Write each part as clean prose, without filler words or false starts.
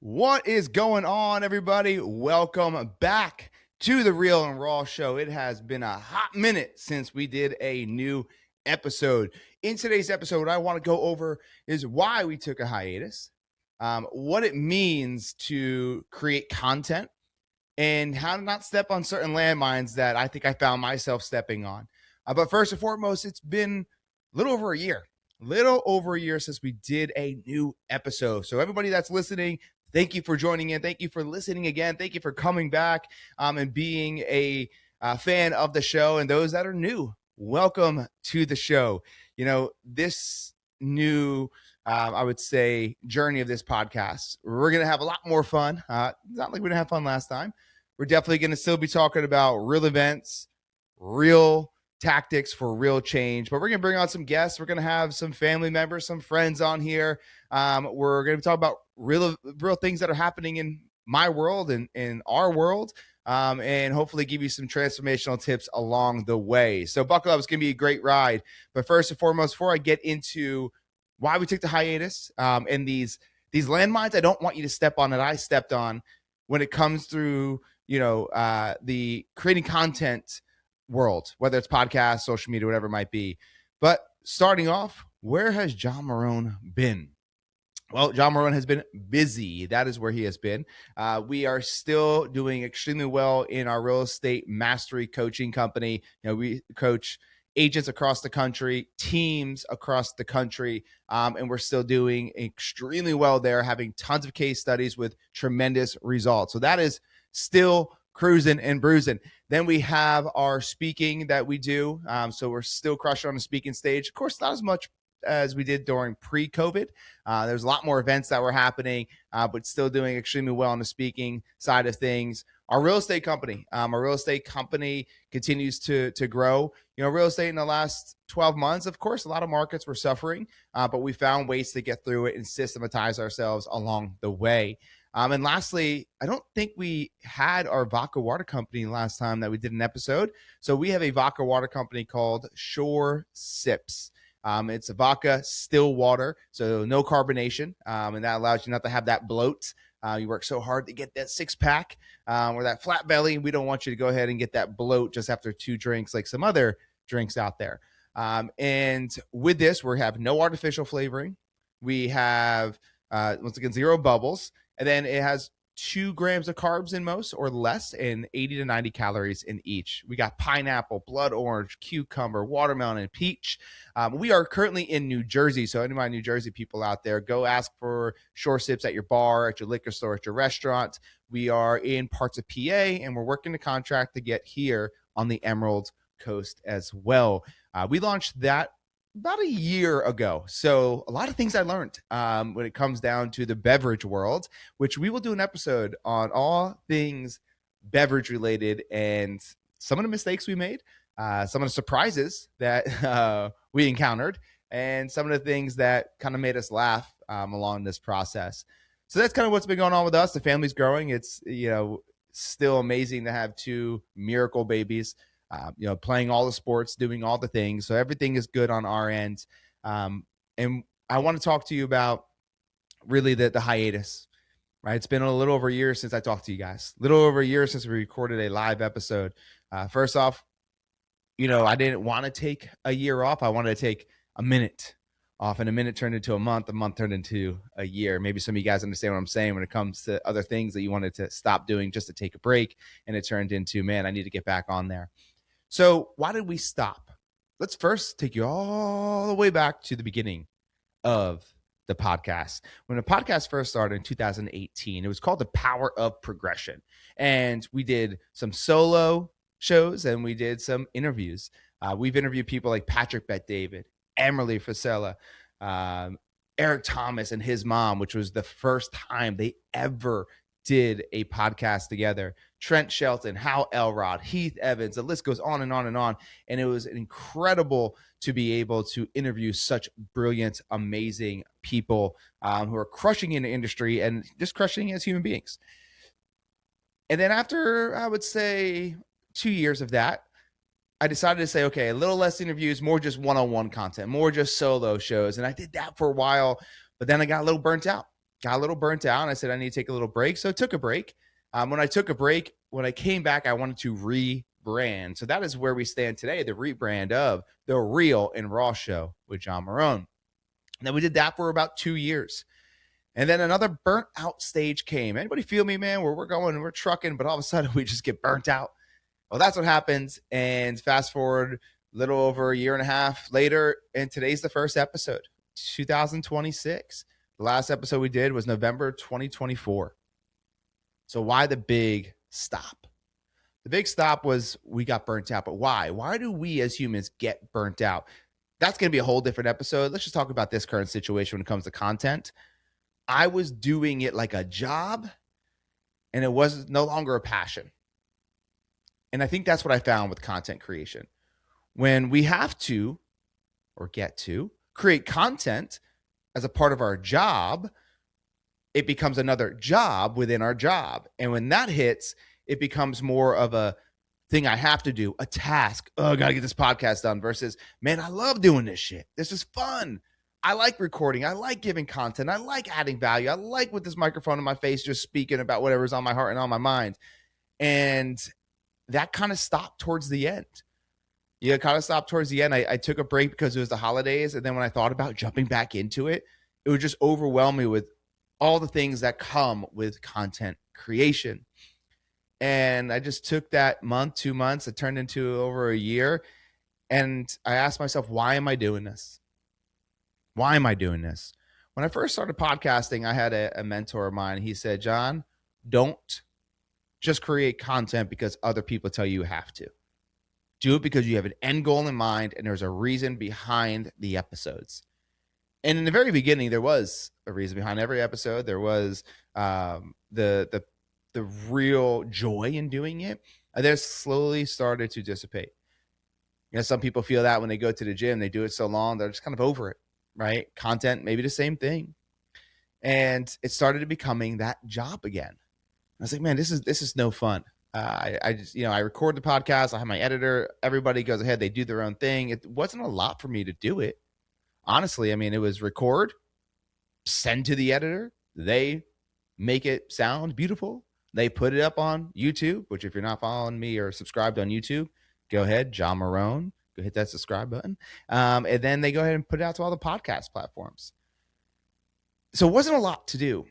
What is going on, everybody? Welcome back to the Real and Raw Show. It has been a hot minute since we did a new episode. In today's episode, what I want to go over is why we took a hiatus, what it means to create content, and how to not step on certain landmines that I think I found myself stepping on. But first and foremost, it's been a little over a year since we did a new episode. So everybody that's listening, thank you for joining in. Thank you for listening again. Thank you for coming back and being a fan of the show. And those that are new, welcome to the show. You know, this new, I would say, journey of this podcast, we're going to have a lot more fun. Not like we didn't have fun last time. We're definitely going to still be talking about real events, real tactics for real change, but we're going to bring on some guests. We're going to have some family members, some friends on here. We're going to talk about real things that are happening in my world and in our world, and hopefully give you some transformational tips along the way. So buckle up. It's going to be a great ride. But first and foremost, before I get into why we took the hiatus and these landmines I don't want you to step on that I stepped on when it comes through, the creating content world, whether it's podcasts, social media, whatever it might be. But starting off, where has John Marone been? Well, John Marone has been busy. That is where he has been. We are still doing extremely well in our real estate mastery coaching company. We coach agents across the country, teams across the country, and we're still doing extremely well there, having tons of case studies with tremendous results. So that is still cruising and bruising. Then we have our speaking that we do. So we're still crushing on the speaking stage. Of course, not as much as we did during pre-COVID. There's a lot more events that were happening, but still doing extremely well on the speaking side of things. Our real estate company continues to grow. Real estate in the last 12 months, of course, a lot of markets were suffering, but we found ways to get through it and systematize ourselves along the way. And lastly, I don't think we had our vodka water company last time that we did an episode. So we have a vodka water company called Sure Sips. It's a vodka still water, so no carbonation, and that allows you not to have that bloat. You work so hard to get that six-pack or that flat belly. We don't want you to go ahead and get that bloat just after 2 drinks like some other drinks out there. And with this, we have no artificial flavoring. We have, once again, 0 bubbles. And then it has 2 grams of carbs in most or less and 80 to 90 calories in each. We got pineapple, blood orange, cucumber, watermelon, and peach. We are currently in New Jersey. So any of my New Jersey people out there, go ask for Sure Sips at your bar, at your liquor store, at your restaurant. We are in parts of PA, and we're working the contract to get here on the Emerald Coast as well. We launched that about a year ago. So a lot of things I learned when it comes down to the beverage world, which we will do an episode on all things beverage related and some of the mistakes we made, some of the surprises that we encountered, and some of the things that kind of made us laugh along this process. So that's kind of what's been going on with us. The family's growing. It's, still amazing to have 2 miracle babies. Playing all the sports, doing all the things. So everything is good on our end. And I want to talk to you about really the hiatus, right? It's been a little over a year since I talked to you guys. A little over a year since we recorded a live episode. First off, I didn't want to take a year off. I wanted to take a minute off, and a minute turned into a month turned into a year. Maybe some of you guys understand what I'm saying when it comes to other things that you wanted to stop doing just to take a break, and it turned into, man, I need to get back on there. So why did we stop? Let's first take you all the way back to the beginning of the podcast. When the podcast first started in 2018, it was called The Power of Progression. And we did some solo shows and we did some interviews. We've interviewed people like Patrick Bet-David, Emily Fasella, Eric Thomas and his mom, which was the first time they ever did a podcast together. Trent Shelton, Hal Elrod, Heath Evans, the list goes on and on and on. And it was incredible to be able to interview such brilliant, amazing people who are crushing in the industry and just crushing as human beings. And then after, I would say, 2 years of that, I decided to say, okay, a little less interviews, more just one-on-one content, more just solo shows. And I did that for a while, but then I got a little burnt out. got a little burnt out. And I said, I need to take a little break. So I took a break. When I took a break, when I came back, I wanted to rebrand. So that is where we stand today, the rebrand of the Real and Raw Show with John Marone. And then we did that for about 2 years. And then another burnt out stage came. Anybody feel me, man? Where we're going, we're trucking, but all of a sudden we just get burnt out. Well, that's what happens. And fast forward a little over a year and a half later, and today's the first episode, 2026. The last episode we did was November 2024. So why the big stop? The big stop was we got burnt out. But why? Why do we as humans get burnt out? That's going to be a whole different episode. Let's just talk about this current situation when it comes to content. I was doing it like a job, and it was no longer a passion. And I think that's what I found with content creation. When we have to, or get to, create content as a part of our job, it becomes another job within our job. And when that hits, it becomes more of a thing I have to do, a task. Oh, I got to get this podcast done versus, man, I love doing this shit. This is fun. I like recording. I like giving content. I like adding value. I like with this microphone in my face, just speaking about whatever's on my heart and on my mind. And that kind of stopped towards the end. Yeah, kind of stopped towards the end. I took a break because it was the holidays. And then when I thought about jumping back into it, it would just overwhelm me with all the things that come with content creation. And I just took that month, 2 months, it turned into over a year. And I asked myself, why am I doing this? Why am I doing this? When I first started podcasting, I had a mentor of mine. He said, John, don't just create content because other people tell you have to. Do it because you have an end goal in mind and there's a reason behind the episodes. And in the very beginning, there was a reason behind every episode. There was the real joy in doing it. And then slowly started to dissipate. You know, some people feel that when they go to the gym, they do it so long, they're just kind of over it, right? Content, maybe the same thing. And it started becoming that job again. I was like, man, this is no fun. I just, I record the podcast. I have my editor. Everybody goes ahead. They do their own thing. It wasn't a lot for me to do it. Honestly, I mean, it was record, send to the editor. They make it sound beautiful. They put it up on YouTube, which if you're not following me or subscribed on YouTube, go ahead, John Marone, go hit that subscribe button. And then they go ahead and put it out to all the podcast platforms. So it wasn't a lot to do,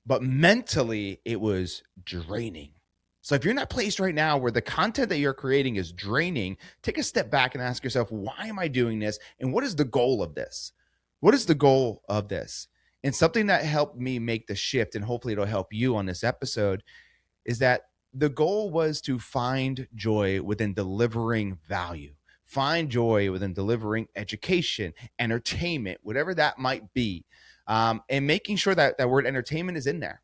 but mentally it was draining. So if you're in that place right now where the content that you're creating is draining, take a step back and ask yourself, why am I doing this? And what is the goal of this? What is the goal of this? And something that helped me make the shift, and hopefully it'll help you on this episode, is that the goal was to find joy within delivering value. Find joy within delivering education, entertainment, whatever that might be. And making sure that that word entertainment is in there.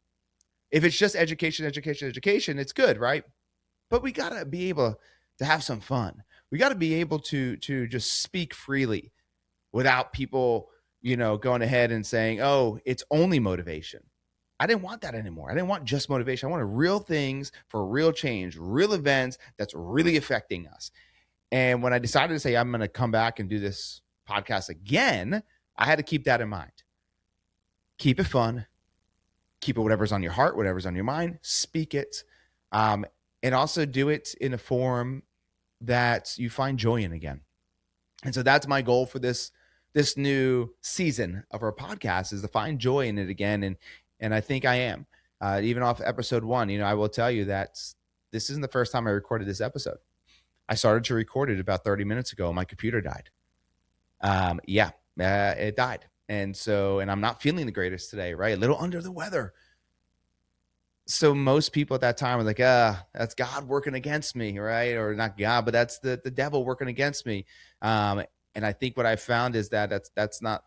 If it's just education, it's good, right? But we got to be able to have some fun. We got to be able to just speak freely without people, going ahead and saying, oh, it's only motivation. I didn't want that anymore. I didn't want just motivation. I wanted real things for real change, real events that's really affecting us. And when I decided to say, I'm going to come back and do this podcast again, I had to keep that in mind. Keep it fun. Keep it whatever's on your heart, whatever's on your mind, speak it. And also do it in a form that you find joy in again. And so that's my goal for this new season of our podcast, is to find joy in it again. And I think I am. Even off episode 1, I will tell you that this isn't the first time I recorded this episode. I started to record it about 30 minutes ago. My computer died. It died. And I'm not feeling the greatest today, right? A little under the weather. So most people at that time were like, that's God working against me, right? Or not God, but that's the devil working against me. And I think what I found is that that's not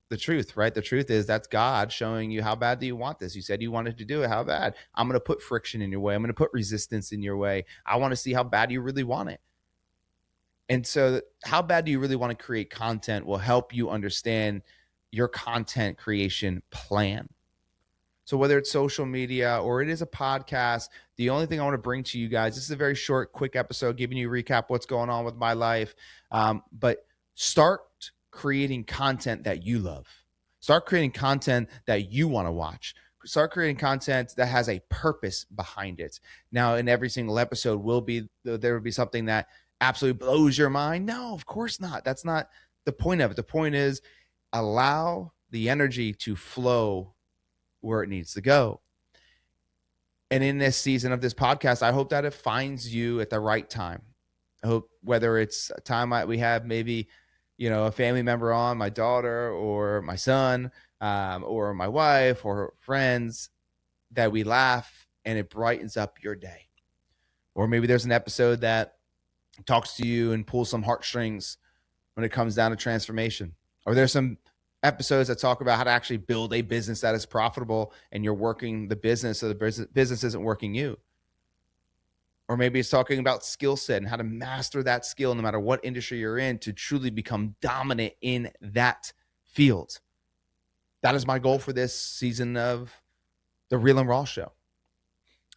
the truth, right? The truth is that's God showing you, how bad do you want this? You said you wanted to do it. How bad? I'm going to put friction in your way. I'm going to put resistance in your way. I want to see how bad you really want it. And so how bad do you really want to create content will help you understand your content creation plan. So whether it's social media or it is a podcast, the only thing I want to bring to you guys, this is a very short, quick episode giving you a recap what's going on with my life. But start creating content that you love. Start creating content that you want to watch. Start creating content that has a purpose behind it. Now, in every single episode there will be something that absolutely blows your mind. No, of course not. That's not the point of it. The point is allow the energy to flow where it needs to go. And in this season of this podcast, I hope that it finds you at the right time. I hope whether it's a time we have maybe, a family member on, my daughter or my son, or my wife or friends, that we laugh and it brightens up your day. Or maybe there's an episode that talks to you and pulls some heartstrings when it comes down to transformation. Or there's some episodes that talk about how to actually build a business that is profitable and you're working the business, so the business isn't working you. Or maybe it's talking about skill set and how to master that skill no matter what industry you're in to truly become dominant in that field. That is my goal for this season of the Real and Raw Show.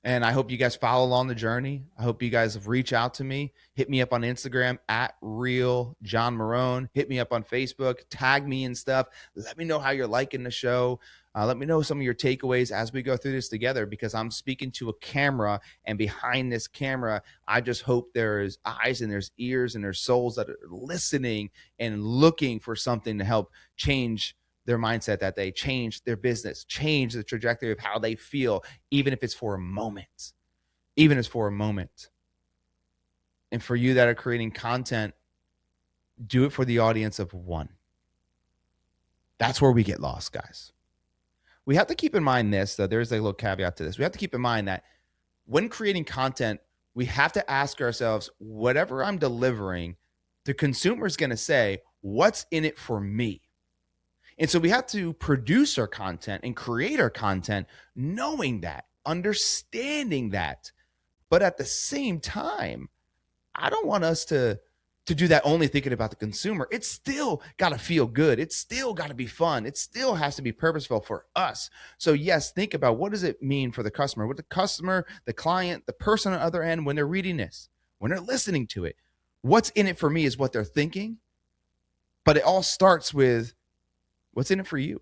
And I hope you guys follow along the journey. I hope you guys reach out to me. Hit me up on Instagram at Real John Marone. Hit me up on Facebook. Tag me and stuff. Let me know how you're liking the show. Let me know some of your takeaways as we go through this together, because I'm speaking to a camera, and behind this camera, I just hope there's eyes and there's ears and there's souls that are listening and looking for something to help change their mindset that day, change their business, change the trajectory of how they feel, even if it's for a moment, And for you that are creating content, do it for the audience of one. That's where we get lost, guys. We have to keep in mind this, though. There's a little caveat to this. We have to keep in mind that when creating content, we have to ask ourselves, whatever I'm delivering, the consumer is going to say, what's in it for me? And so we have to produce our content and create our content knowing that, understanding that. But at the same time, I don't want us to do that only thinking about the consumer. It's still got to feel good. It's still got to be fun. It still has to be purposeful for us. So yes, think about, what does it mean for the customer? What the customer, the client, the person on the other end, when they're reading this, when they're listening to it, what's in it for me is what they're thinking. But it all starts with, what's in it for you?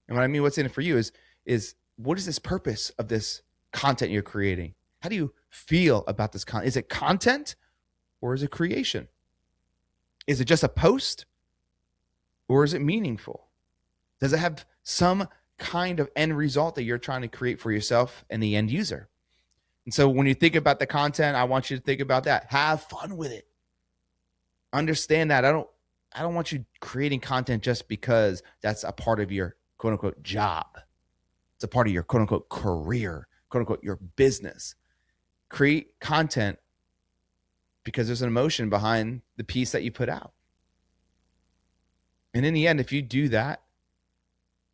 And what I mean, what's in it for you is what is this purpose of this content you're creating? How do you feel about this content? Is it content or is it creation? Is it just a post or is it meaningful? Does it have some kind of end result that you're trying to create for yourself and the end user? And so when you think about the content, I want you to think about that. Have fun with it. Understand that I don't want you creating content just because that's a part of your quote unquote job. It's a part of your quote unquote career, quote unquote your business. Create content because there's an emotion behind the piece that you put out. And in the end, if you do that,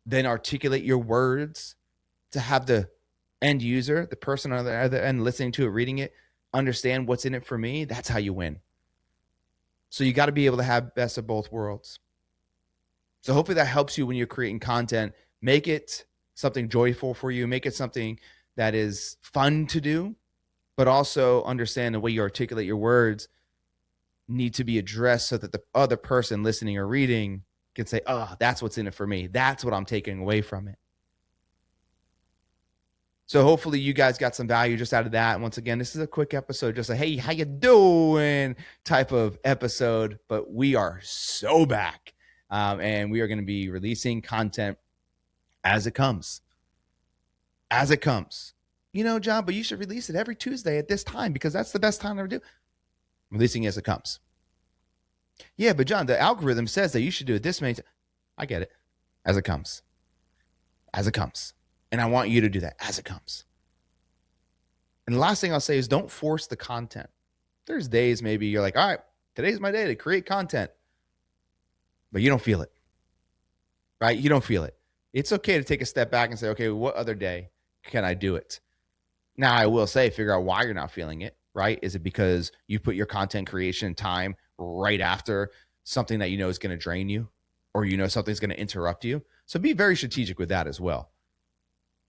then articulate your words to have the end user, the person on the other end listening to it, reading it, understand what's in it for me. That's how you win. So you got to be able to have best of both worlds. So hopefully that helps you when you're creating content. Make it something joyful for you. Make it something that is fun to do, but also understand the way you articulate your words need to be addressed so that the other person listening or reading can say, oh, that's what's in it for me. That's what I'm taking away from it. So hopefully you guys got some value just out of that. And once again, this is a quick episode, just a, hey, how you doing type of episode, but we are so back. And we are going to be releasing content as it comes. As it comes. John, but you should release it every Tuesday at this time because that's the best time to do. Releasing as it comes. Yeah, but John, the algorithm says that you should do it this many times. I get it. As it comes. As it comes. And I want you to do that as it comes. And the last thing I'll say is don't force the content. There's days maybe you're like, all right, today's my day to create content. But you don't feel it. Right? You don't feel it. It's okay to take a step back and say, okay, what other day can I do it? Now, I will say, figure out why you're not feeling it, right? Is it because you put your content creation time right after something that you know is going to drain you, or something's going to interrupt you? So be very strategic with that as well.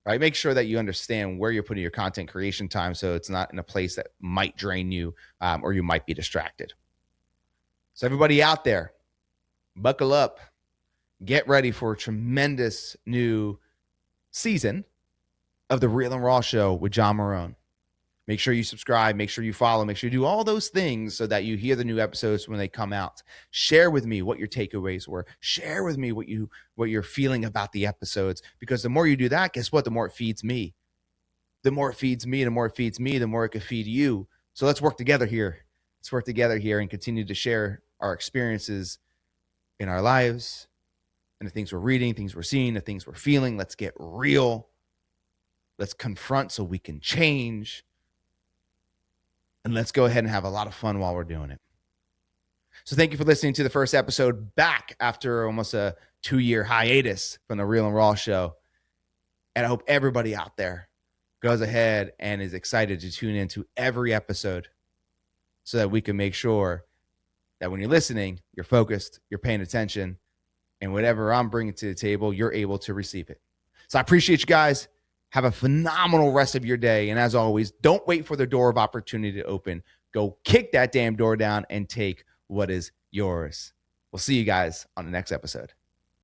Right? Make sure that you understand where you're putting your content creation time so it's not in a place that might drain you, or you might be distracted. So everybody out there, buckle up. get ready for a tremendous new season of the Real and Raw Show with John Marone. Make sure you subscribe, make sure you follow, make sure you do all those things so that you hear the new episodes when they come out. Share with me what your takeaways were. Share with me what you're feeling about the episodes, because the more you do that, guess what? The more it feeds me. The more it feeds me, the more it feeds me, the more it could feed you. So let's work together here. Let's work together here and continue to share our experiences in our lives and the things we're reading, things we're seeing, the things we're feeling. Let's get real. Let's confront so we can change. And let's go ahead and have a lot of fun while we're doing it. So thank you for listening to the first episode back after almost a 2-year hiatus from the Real and Raw Show. And I hope everybody out there goes ahead and is excited to tune into every episode so that we can make sure that when you're listening, you're focused, you're paying attention, and whatever I'm bringing to the table, you're able to receive it. So I appreciate you guys. Have a phenomenal rest of your day. And as always, don't wait for the door of opportunity to open. Go kick that damn door down and take what is yours. We'll see you guys on the next episode.